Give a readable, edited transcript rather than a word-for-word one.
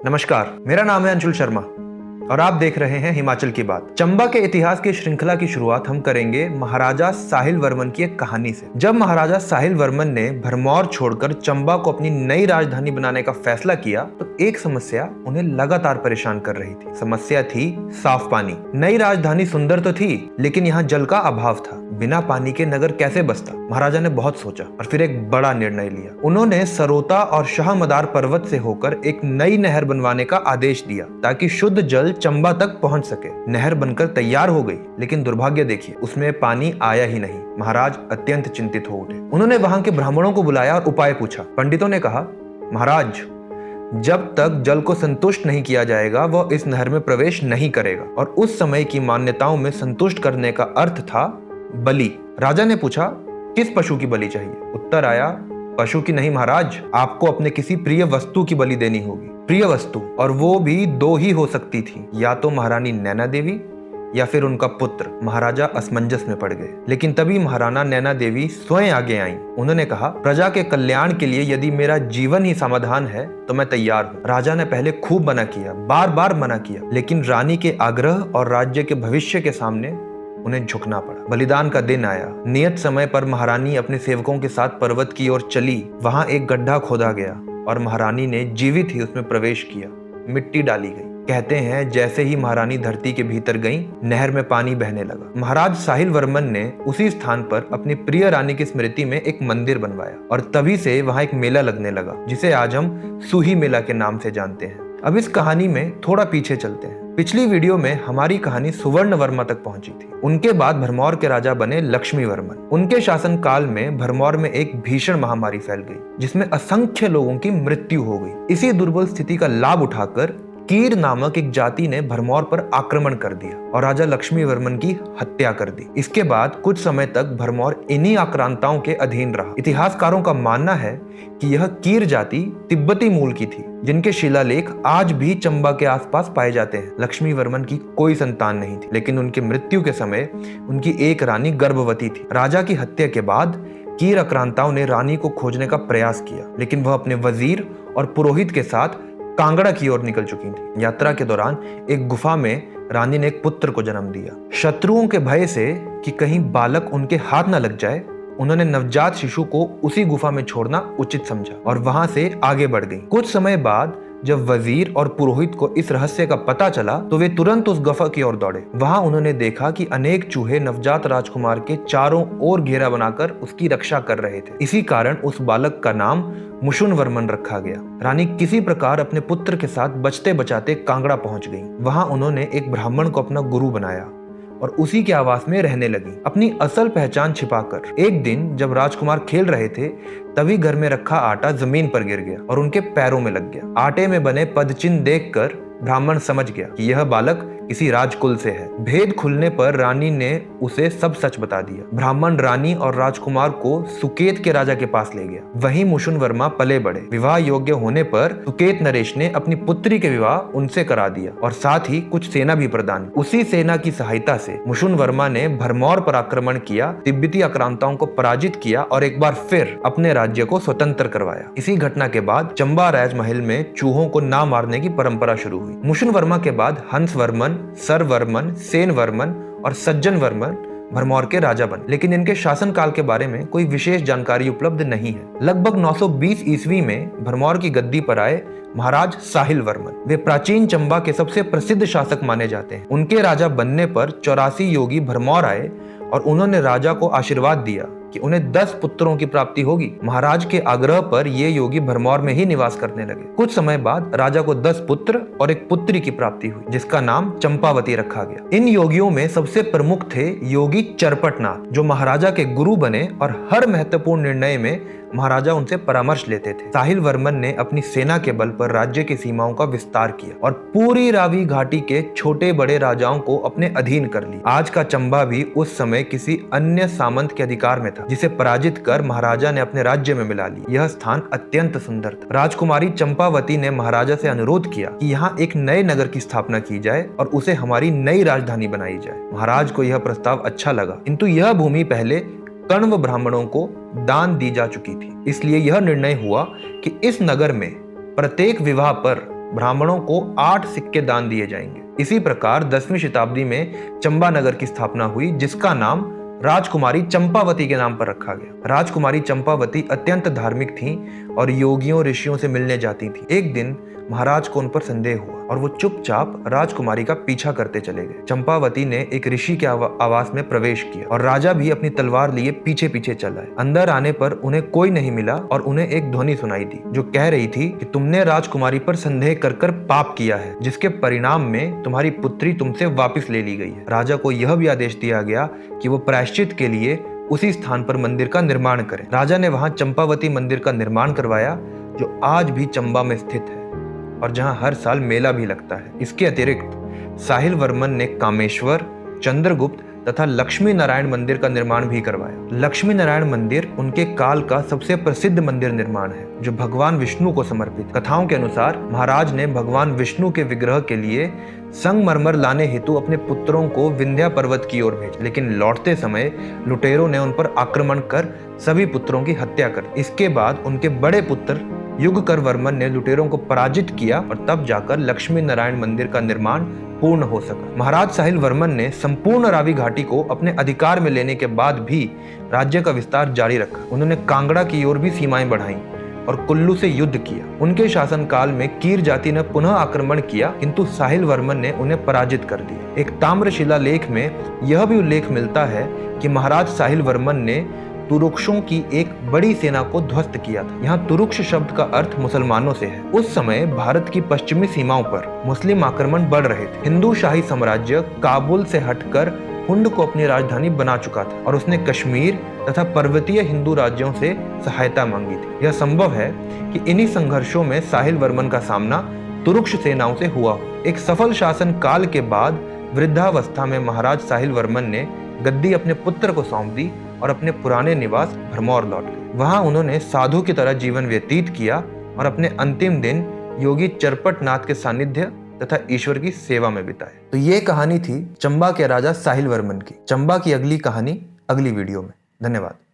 नमस्कार, मेरा नाम है अंशुल शर्मा और आप देख रहे हैं हिमाचल की बात। चंबा के इतिहास की श्रृंखला की शुरुआत हम करेंगे महाराजा साहिल वर्मन की एक कहानी से। जब महाराजा साहिल वर्मन ने भरमौर छोड़कर चंबा को अपनी नई राजधानी बनाने का फैसला किया तो एक समस्या उन्हें लगातार परेशान कर रही थी। समस्या थी साफ पानी। नई राजधानी सुंदर तो थी, लेकिन यहाँ जल का अभाव था। बिना पानी के नगर कैसे बसता? महाराजा ने बहुत सोचा और फिर एक बड़ा निर्णय लिया। उन्होंने सरोता और शाहमदार पर्वत से होकर एक नई नहर बनवाने का आदेश दिया ताकि शुद्ध जल चंबा तक पहुंच सके। नहर बनकर तैयार हो गई, लेकिन दुर्भाग्य देखिए, उसमें पानी आया ही नहीं। महाराज अत्यंत चिंतित हो उठे। उन्होंने वहां के ब्राह्मणों को बुलाया और उपाय पूछा। पंडितों ने कहा, महाराज, जब तक जल को संतुष्ट नहीं किया जाएगा वह इस नहर में प्रवेश नहीं करेगा। और उस समय की मान्यताओं में संतुष्ट करने का अर्थ था बलि। राजा ने पूछा, किस पशु की बलि चाहिए? उत्तर आया, पशु की नहीं महाराज, आपको अपने किसी प्रिय वस्तु की बलि देनी होगी। प्रिय वस्तु, और वो भी दो ही हो सकती थी, या तो महारानी नैना देवी या फिर उनका पुत्र। महाराजा असमंजस में पड़ गए, लेकिन तभी महाराना नैना देवी स्वयं आगे आईं। उन्होंने कहा, प्रजा के कल्याण के लिए यदि मेरा जीवन ही समाधान है तो मैं तैयार हूँ। राजा ने पहले खूब मना किया, बार बार मना किया, लेकिन रानी के आग्रह और राज्य के भविष्य के सामने उन्हें झुकना पड़ा। बलिदान का दिन आया। नियत समय पर महारानी अपने सेवकों के साथ पर्वत की ओर चली। वहां एक गड्ढा खोदा गया और महारानी ने जीवित ही उसमें प्रवेश किया। मिट्टी डाली गई। कहते हैं जैसे ही महारानी धरती के भीतर गईं, नहर में पानी बहने लगा। महाराज साहिल वर्मन ने उसी स्थान पर अपनी प्रिय रानी की स्मृति में एक मंदिर बनवाया और तभी से वहां एक मेला लगने लगा, जिसे आज हम सूही मेला के नाम से जानते हैं। अब इस कहानी में थोड़ा पीछे चलते हैं। पिछली वीडियो में हमारी कहानी सुवर्ण वर्मा तक पहुंची थी। उनके बाद भरमौर के राजा बने लक्ष्मी वर्मन। उनके शासन काल में भरमौर में एक भीषण महामारी फैल गई, जिसमें असंख्य लोगों की मृत्यु हो गई। इसी दुर्बल स्थिति का लाभ उठाकर कीर नामक एक जाति ने भरमौर पर आक्रमण कर दिया और राजा लक्ष्मी वर्मन की हत्या कर दी। इसके बाद कुछ समय तक भरमौर इन्हीं आक्रांताओं के अधीन रहा। इतिहासकारों का मानना है कि यह कीर जाति तिब्बती मूल की थी, जिनके शिलालेख आज भी चंबा के आसपास पाए जाते हैं। लक्ष्मी वर्मन की कोई संतान नहीं थी, लेकिन उनकी मृत्यु के समय उनकी एक रानी गर्भवती थी। राजा की हत्या के बाद कीर आक्रांताओं ने रानी को खोजने का प्रयास किया, लेकिन वह अपने वजीर और पुरोहित के साथ कांगड़ा की ओर निकल चुकी थी। यात्रा के दौरान एक गुफा में रानी ने एक पुत्र को जन्म दिया। शत्रुओं के भय से कि कहीं बालक उनके हाथ न लग जाए, उन्होंने नवजात शिशु को उसी गुफा में छोड़ना उचित समझा और वहां से आगे बढ़ गई। कुछ समय बाद जब वजीर और पुरोहित को इस रहस्य का पता चला तो वे तुरंत उस गुफा की ओर दौड़े। वहां उन्होंने देखा कि अनेक चूहे नवजात राजकुमार के चारों ओर घेरा बनाकर उसकी रक्षा कर रहे थे। इसी कारण उस बालक का नाम मुशुन वर्मन रखा गया। रानी किसी प्रकार अपने पुत्र के साथ बचते बचाते कांगड़ा पहुंच गई। वहां उन्होंने एक ब्राह्मण को अपना गुरु बनाया और उसी के आवास में रहने लगी, अपनी असल पहचान छिपाकर। एक दिन जब राजकुमार खेल रहे थे, तभी घर में रखा आटा जमीन पर गिर गया और उनके पैरों में लग गया। आटे में बने पदचिन्ह देखकर ब्राह्मण समझ गया कि यह बालक किसी राजकुल से है। भेद खुलने पर रानी ने उसे सब सच बता दिया। ब्राह्मण रानी और राजकुमार को सुकेत के राजा के पास ले गया। वहीं मुशुन वर्मा पले बढ़े। विवाह योग्य होने पर सुकेत नरेश ने अपनी पुत्री के विवाह उनसे करा दिया और साथ ही कुछ सेना भी प्रदान की। उसी सेना की सहायता से मुशुन वर्मा ने भरमौर पर आक्रमण किया, तिब्बती आक्रांताओं को पराजित किया और एक बार फिर अपने राज्य को स्वतंत्र करवाया। इसी घटना के बाद चंबा राजमहल में चूहों को ना मारने की परंपरा शुरू हुई। मुशुन वर्मा के बाद हंस वर्मन, सर वर्मन, सेन वर्मन और सज्जन वर्मन भरमौर के राजा बने, लेकिन इनके शासन काल के बारे में कोई विशेष जानकारी उपलब्ध नहीं है। लगभग 920 ईस्वी में भरमौर की गद्दी पर आए महाराज साहिल वर्मन। वे प्राचीन चंबा के सबसे प्रसिद्ध शासक माने जाते हैं। उनके राजा बनने पर 84 योगी भरमौर आए और उन्होंने राजा को आशीर्वाद दिया कि उन्हें 10 पुत्रों की प्राप्ति होगी। महाराज के आग्रह पर ये योगी भरमौर में ही निवास करने लगे। कुछ समय बाद राजा को 10 पुत्र और एक पुत्री की प्राप्ति हुई, जिसका नाम चंपावती रखा गया। इन योगियों में सबसे प्रमुख थे योगी चरपटनाथ, जो महाराजा के गुरु बने और हर महत्वपूर्ण निर्णय में महाराजा उनसे परामर्श लेते थे। साहिल वर्मन ने अपनी सेना के बल पर राज्य की सीमाओं का विस्तार किया और पूरी रावी घाटी के छोटे बड़े राजाओं को अपने अधीन कर लिया। आज का चंबा भी उस समय किसी अन्य सामंत के अधिकार में था, जिसे पराजित कर महाराजा ने अपने राज्य में मिला लिया। यह स्थान अत्यंत सुंदर था। राजकुमारी चंपावती ने महाराजा से अनुरोध किया कि यहाँ एक नए नगर की स्थापना की जाए और उसे हमारी नई राजधानी बनाई जाए। महाराज को यह प्रस्ताव अच्छा लगा, किंतु यह भूमि पहले कण्व ब्राह्मणों को दान दी जा चुकी थी। इसलिए यह निर्णय हुआ कि इस नगर में प्रत्येक विवाह पर ब्राह्मणों को 8 सिक्के दान दिए जाएंगे। इसी प्रकार 10वीं शताब्दी में चंबा नगर की स्थापना हुई, जिसका नाम राजकुमारी चंपावती के नाम पर रखा गया। राजकुमारी चंपावती अत्यंत धार्मिक थीं और योगियों ऋषियों से मिलने जाती थीं। एक दिन महाराज को उन पर संदेह हुआ और वो चुपचाप राजकुमारी का पीछा करते चले गए। चंपावती ने एक ऋषि के आवास में प्रवेश किया और राजा भी अपनी तलवार लिए पीछे पीछे चल आए। अंदर आने पर उन्हें कोई नहीं मिला और उन्हें एक ध्वनि सुनाई दी जो कह रही थी कि तुमने राजकुमारी पर संदेह कर कर पाप किया है, जिसके परिणाम में तुम्हारी पुत्री तुमसे वापिस ले ली गई है। राजा को यह भी आदेश दिया गया कि वो प्रायश्चित के लिए उसी स्थान पर मंदिर का निर्माण करें। राजा ने वहां चंपावती मंदिर का निर्माण करवाया, जो आज भी चंबा में स्थित है और जहां हर साल मेला भी लगता है। इसके अतिरिक्त साहिल वर्मन ने कामेश्वर, चंद्रगुप्त तथा लक्ष्मी नारायण मंदिर का निर्माण भी करवाया। लक्ष्मी नारायण मंदिर उनके काल का सबसे प्रसिद्ध मंदिर निर्माण है, जो भगवान विष्णु को समर्पित। कथाओं के अनुसार महाराज ने भगवान विष्णु के विग्रह के लिए संगमरमर लाने हेतु अपने पुत्रों को विंध्या पर्वत की ओर भेजा, लेकिन लौटते समय लुटेरों ने उन पर आक्रमण कर सभी पुत्रों की हत्या कर दी। इसके बाद उनके बड़े पुत्र युगकर वर्मन ने लुटेरों को पराजित किया और तब जाकर लक्ष्मी नारायण मंदिर का निर्माण पूर्ण हो सका। महाराज साहिल वर्मन ने संपूर्ण रावी घाटी को अपने अधिकार में लेने के बाद भी राज्य का विस्तार जारी रखा। उन्होंने कांगड़ा की ओर भी सीमाएं बढ़ाईं और कुल्लू से युद्ध किया। उनके शासनकाल में कीर जाति ने पुनः आक्रमण किया, किंतु साहिल वर्मन ने उन्हें पराजित कर दिया। एक ताम्रशिला लेख में यह भी उल्लेख मिलता है कि महाराज साहिल वर्मन ने तुरुक्षों की एक बड़ी सेना को ध्वस्त किया था। यहाँ तुरुक्ष शब्द का अर्थ मुसलमानों से है। उस समय भारत की पश्चिमी सीमाओं पर मुस्लिम आक्रमण बढ़ रहे थे। हिंदू शाही साम्राज्य काबुल से हटकर हुंड को अपनी राजधानी बना चुका था और उसने कश्मीर तथा पर्वतीय हिंदू राज्यों से सहायता मांगी थी। यह संभव है कि इन्हीं संघर्षों में साहिल वर्मन का सामना तुरुक्ष सेनाओं से हुआ। एक सफल शासन काल के बाद वृद्धावस्था में महाराज साहिल वर्मन ने गद्दी अपने पुत्र को सौंप दी और अपने पुराने निवास भरमौर लौट गए। वहां उन्होंने साधु की तरह जीवन व्यतीत किया और अपने अंतिम दिन योगी चरपट नाथ के सानिध्य तथा ईश्वर की सेवा में बिताए। तो ये कहानी थी चंबा के राजा साहिल वर्मन की। चंबा की अगली कहानी अगली वीडियो में। धन्यवाद।